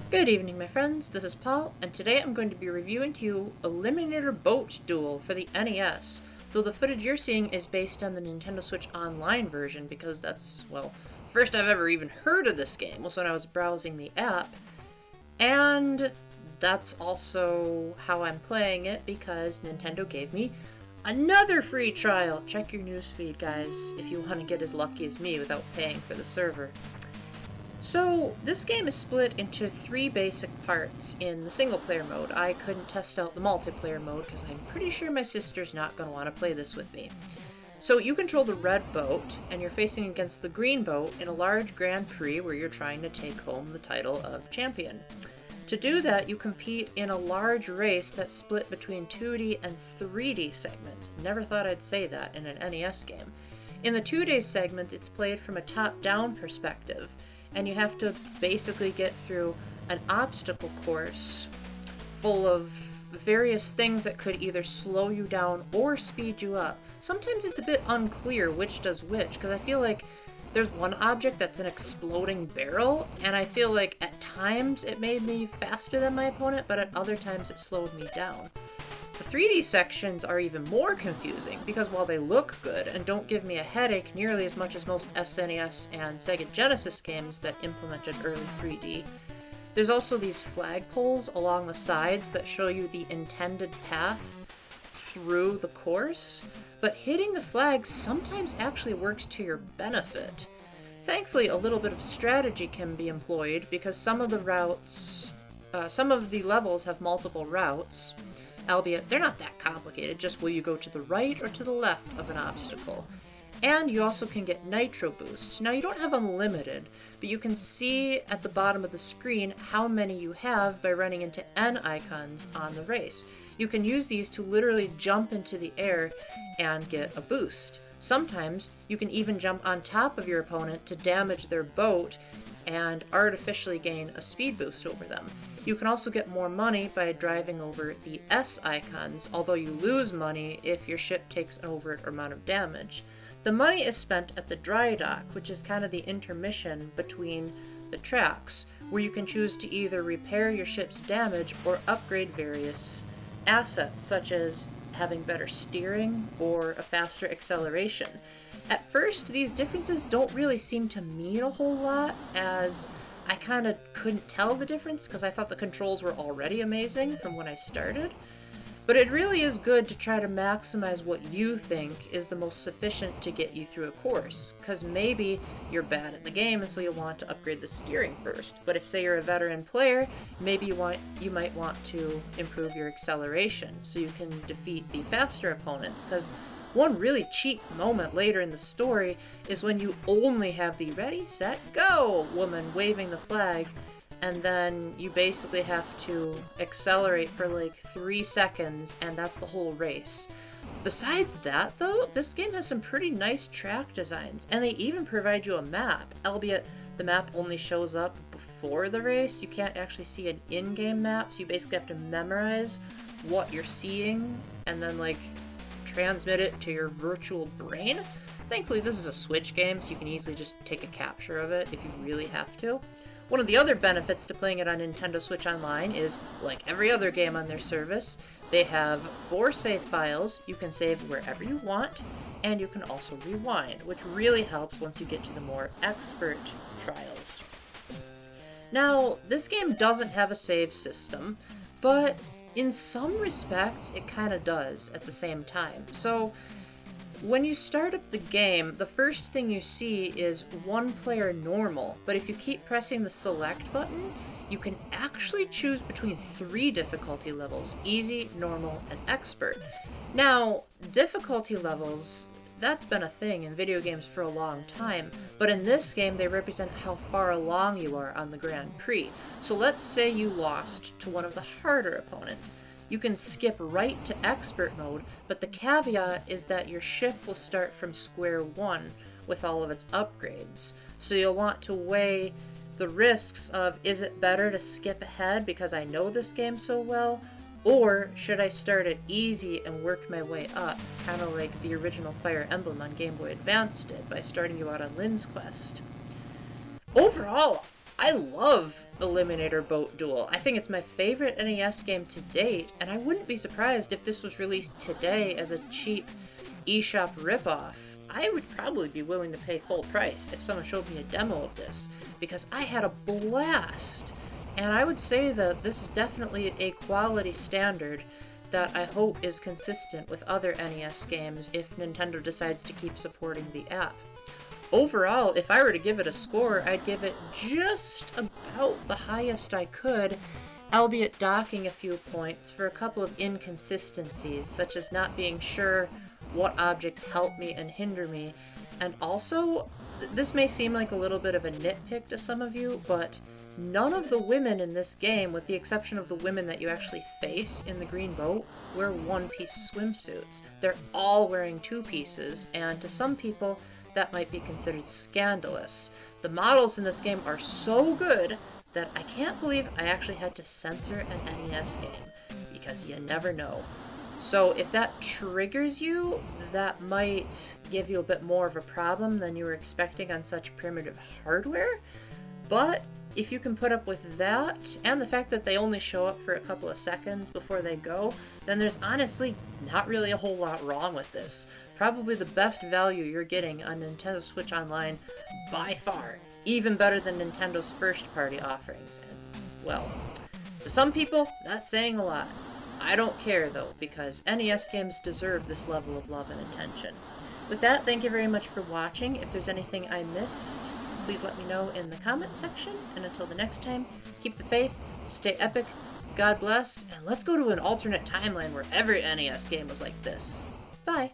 Good evening, my friends. This is Paul, and today I'm going to be reviewing to you Eliminator Boat Duel for the NES. Though the footage you're seeing is based on the Nintendo Switch Online version because that's, well, first I've ever even heard of this game was when I was browsing the app. And that's also how I'm playing it because Nintendo gave me another free trial. Check your newsfeed, guys, if you want to get as lucky as me without paying for the server. So, this game is split into 3 basic parts in the single-player mode. I couldn't test out the multiplayer mode because I'm pretty sure my sister's not going to want to play this with me. So, you control the red boat, and you're facing against the green boat in a large Grand Prix where you're trying to take home the title of champion. To do that, you compete in a large race that's split between 2D and 3D segments. Never thought I'd say that in an NES game. In the 2D segment, it's played from a top-down perspective, and you have to basically get through an obstacle course full of various things that could either slow you down or speed you up. Sometimes it's a bit unclear which does which, because I feel like there's one object that's an exploding barrel, and I feel like at times it made me faster than my opponent, but at other times it slowed me down. The 3D sections are even more confusing because while they look good and don't give me a headache nearly as much as most SNES and Sega Genesis games that implemented early 3D, there's also these flagpoles along the sides that show you the intended path through the course, but hitting the flags sometimes actually works to your benefit. Thankfully, a little bit of strategy can be employed because some of the levels have multiple routes, albeit they're not that complicated, just will you go to the right or to the left of an obstacle. And you also can get Nitro Boosts. Now you don't have unlimited, but you can see at the bottom of the screen how many you have by running into N icons on the race. You can use these to literally jump into the air and get a boost. Sometimes you can even jump on top of your opponent to damage their boat and artificially gain a speed boost over them. You can also get more money by driving over the S icons, although you lose money if your ship takes an overt amount of damage. The money is spent at the dry dock, which is kind of the intermission between the tracks, where you can choose to either repair your ship's damage or upgrade various assets, such as having better steering or a faster acceleration. At first, these differences don't really seem to mean a whole lot, as I kind of couldn't tell the difference because I thought the controls were already amazing from when I started. But it really is good to try to maximize what you think is the most sufficient to get you through a course, because maybe you're bad at the game and so you'll want to upgrade the steering first. But if, say, you're a veteran player, maybe you might want to improve your acceleration so you can defeat the faster opponents, because one really cheap moment later in the story is when you only have the ready, set, go woman waving the flag, and then you basically have to accelerate for like 3 seconds, and that's the whole race. Besides that, though, this game has some pretty nice track designs, and they even provide you a map, albeit the map only shows up before the race. You can't actually see an in-game map, so you basically have to memorize what you're seeing and then like transmit it to your virtual brain. Thankfully, this is a Switch game, so you can easily just take a capture of it if you really have to. One of the other benefits to playing it on Nintendo Switch Online is, like every other game on their service, they have 4 save files. You can save wherever you want, and you can also rewind, which really helps once you get to the more expert trials. Now, this game doesn't have a save system, but in some respects, it kind of does at the same time. So, when you start up the game, the first thing you see is 1 player normal, but if you keep pressing the select button, you can actually choose between 3 difficulty levels: easy, normal, and expert. Now, difficulty levels, that's been a thing in video games for a long time, but in this game they represent how far along you are on the Grand Prix. So let's say you lost to one of the harder opponents. You can skip right to expert mode, but the caveat is that your ship will start from square one with all of its upgrades. So you'll want to weigh the risks of, is it better to skip ahead because I know this game so well, or should I start at easy and work my way up, kind of like the original Fire Emblem on Game Boy Advance did by starting you out on Lynn's Quest. Overall, I love Eliminator Boat Duel. I think it's my favorite NES game to date, and I wouldn't be surprised if this was released today as a cheap eShop ripoff. I would probably be willing to pay full price if someone showed me a demo of this, because I had a blast. And I would say that this is definitely a quality standard that I hope is consistent with other NES games if Nintendo decides to keep supporting the app. Overall, if I were to give it a score, I'd give it just about the highest I could, albeit docking a few points for a couple of inconsistencies, such as not being sure what objects help me and hinder me, and also, this may seem like a little bit of a nitpick to some of you, but none of the women in this game, with the exception of the women that you actually face in the green boat, wear one-piece swimsuits. They're all wearing two pieces, and to some people, that might be considered scandalous. The models in this game are so good that I can't believe I actually had to censor an NES game, because you never know. So if that triggers you, that might give you a bit more of a problem than you were expecting on such primitive hardware, but if you can put up with that, and the fact that they only show up for a couple of seconds before they go, then there's honestly not really a whole lot wrong with this. Probably the best value you're getting on Nintendo Switch Online by far, even better than Nintendo's first-party offerings. And, well, to some people, that's saying a lot. I don't care, though, because NES games deserve this level of love and attention. With that, thank you very much for watching. If there's anything I missed, please let me know in the comment section. And until the next time, keep the faith, stay epic, God bless, and let's go to an alternate timeline where every NES game was like this. Bye!